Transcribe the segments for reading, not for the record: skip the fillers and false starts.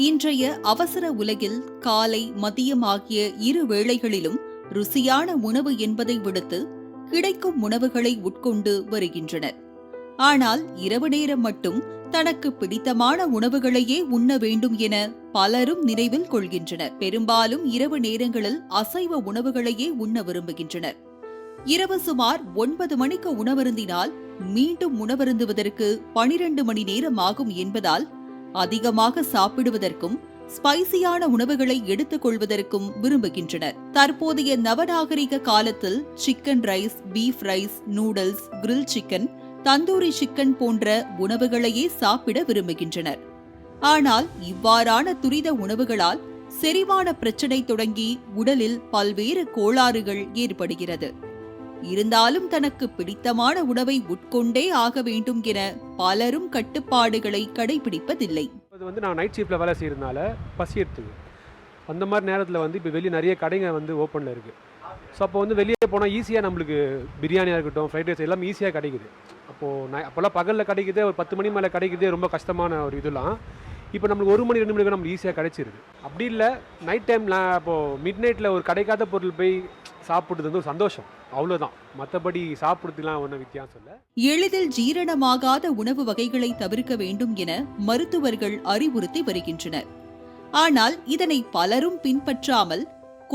இன்றைய அவசர உலகில் காலை மதியம் ஆகிய இரு வேளைகளிலும் ருசியான உணவு என்பதை விடுத்து கிடைக்கும் உணவுகளை உட்கொண்டு வருகின்றனர். ஆனால் இரவு நேரம் மட்டும் தனக்கு பிடித்தமான உணவுகளையே உண்ண வேண்டும் என பலரும் நினைவில் கொள்கின்றனர். பெரும்பாலும் இரவு நேரங்களில் அசைவ உணவுகளையே உண்ண விரும்புகின்றனர். இரவு சுமார் 9 மணிக்கு உணவருந்தினால் மீண்டும் உணவருந்துவதற்கு 12 மணி நேரம் ஆகும் என்பதால் அதிகமாக சாப்பிடுவதற்கும் ஸ்பைசியான உணவுகளை எடுத்துக் கொள்வதற்கும் விரும்புகின்றனர். தற்போதைய நவநாகரிக காலத்தில் chicken rice, beef rice, noodles, grill chicken, tandoori chicken போன்ற உணவுகளையே சாப்பிட விரும்புகின்றனர். ஆனால் இவ்வாறான துரித உணவுகளால் செரிமான பிரச்சினை தொடங்கி உடலில் பல்வேறு கோளாறுகள் ஏற்படுகிறது. இருந்தாலும் தனக்கு பிடித்தமான உணவை உட்கொண்டே ஆக வேண்டும் என பலரும் கட்டுப்பாடுகளை கடைபிடிப்பதில்லை. நான் நைட் ஷிஃப்ட்ல வேலை செய்யறதுனால பசி எடுத்துக்கு அந்த மாதிரி நேரத்தில் இப்போ வெளியே நிறைய கடைங்க ஓப்பனில் இருக்குது. ஸோ அப்போ வெளியே போனால் ஈஸியாக நம்மளுக்கு பிரியாணியாக இருக்கட்டும், ஃப்ரைட் ரைஸ் எல்லாம் ஈஸியாக கிடைக்குது. அப்போல்லாம் பகலில் கிடைக்குது, ஒரு 10 மணி மேலே கிடைக்குது, ரொம்ப கஷ்டமான ஒரு இதெல்லாம். இப்போ நம்மளுக்கு 1 மணி 2 மணிக்கு நம்மளுக்கு ஈஸியாக கிடைச்சிருது. அப்படி இல்லை நைட் டைமில் அப்போது மிட் நைட்டில் ஒரு கிடைக்காத பொருள் போய் சாப்பிடுறது ஒரு சந்தோஷம், அவ்வளோதான். மற்றபடி சாப்பிடுறதுலாம் ஒன்றும் வித்தியாசம் இல்லை. எளிதில் ஜீரணமாகாத உணவு வகைகளை தவிர்க்க வேண்டும் என மருத்துவர்கள் அறிவுறுத்தி வருகின்றனர். ஆனால் இதனை பலரும் பின்பற்றாமல்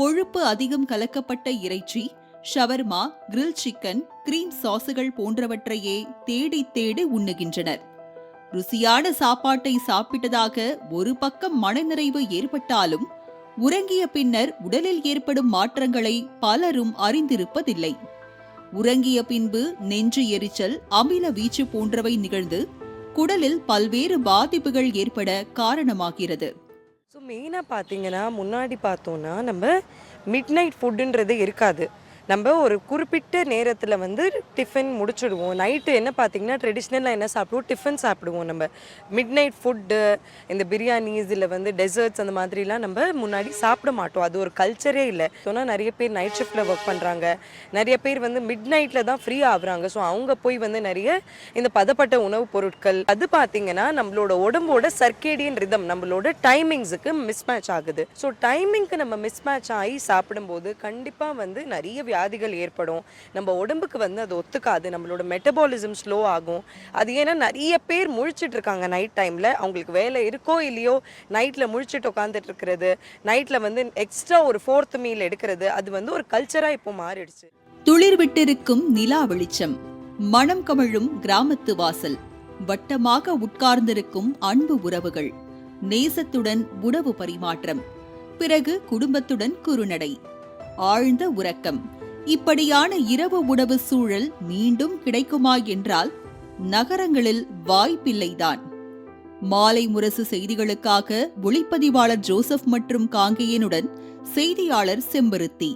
கொழுப்பு அதிகம் கலக்கப்பட்ட இறைச்சி, ஷவர்மா, கிரில் சிக்கன், கிரீம் சாசுகள் போன்றவற்றையே தேடி தேடி உண்ணுகின்றனர். ருசியான சாப்பாட்டை சாப்பிட்டதாக ஒரு பக்கம் மனநிறைவு ஏற்பட்டாலும் உறங்கிய பின்னர் உடலில் ஏற்படும் மாற்றங்களை பலரும் அறிந்திருப்பதில்லை. உறங்கிய பின்பு நெஞ்சு எரிச்சல், அமில வீச்சு போன்றவை நிகழ்ந்து குடலில் பல்வேறு பாதிப்புகள் ஏற்பட காரணமாகிறது. ஸோ மெயினாக பார்த்தீங்கன்னா முன்னாடி பார்த்தோன்னா நம்ம மிட் நைட் ஃபுட்டுன்றது இருக்காது. நம்ம ஒரு குறிப்பிட்ட நேரத்தில் டிஃபன் முடிச்சுடுவோம். நைட்டு என்ன பார்த்தீங்கன்னா ட்ரெடிஷ்னலாக என்ன சாப்பிடுவோம், டிஃபன் சாப்பிடுவோம். நம்ம மிட் நைட் ஃபுட்டு, இந்த பிரியாணிஸ் இல்லை டெசர்ட்ஸ் அந்த மாதிரிலாம் நம்ம முன்னாடி சாப்பிட மாட்டோம். அது ஒரு கல்ச்சரே இல்லை. சொன்னால் நிறைய பேர் நைட் ஷிஃப்ட்டில் ஒர்க் பண்ணுறாங்க, நிறைய பேர் மிட் நைட்டில் தான் ஃப்ரீ ஆகுறாங்க. ஸோ அவங்க போய் நிறைய இந்த பதப்பட்ட உணவுப் பொருட்கள் அது பார்த்தீங்கன்னா நம்மளோட உடம்போட சர்க்கேடியன் ரிதம், நம்மளோட டைமிங்ஸுக்கு மிஸ்மேட்ச் ஆகுது. ஸோ டைமிங்க்கு நம்ம மிஸ்மேட்ச் ஆகி சாப்பிடும்போது கண்டிப்பாக நிறைய வியாதிகள் ஏற்படும். நம்ம உடம்புக்கு அது ஒத்துக்காது. நம்மளோட மெட்டபாலிசம் ஸ்லோ ஆகும். அது ஏன்னா நிறைய பேர் முழிச்சிட்டு இருக்காங்க நைட் டைம்ல. அவங்களுக்கு வேலை இருக்கோ இல்லையோ நைட்ல முழிச்சிட்டு உட்காந்துட்டு இருக்கிறது, நைட்ல எக்ஸ்ட்ரா ஒரு 4th மீல் எடுக்கிறது, அது ஒரு கல்ச்சரா இப்போ மாறிடுச்சு. துளிர் விட்டிருக்கும் நிலா வெளிச்சம், மனம் கமழும் கிராமத்து வாசல், வட்டமாக உட்கார்ந்திருக்கும் அன்பு உறவுகள், நேசத்துடன் உணவு பரிமாற்றம், பிறகு குடும்பத்துடன் குறுநடை, ஆழ்ந்த உறக்கம். இப்படியான இரவு உணவு சூழல் மீண்டும் கிடைக்குமா என்றால் நகரங்களில் வாய்ப்பில்லைதான். மாலை முரசு செய்திகளுக்காக ஒளிப்பதிவாளர் ஜோசப் மற்றும் காங்கேயனுடன் செய்தியாளர் செம்பருத்தி.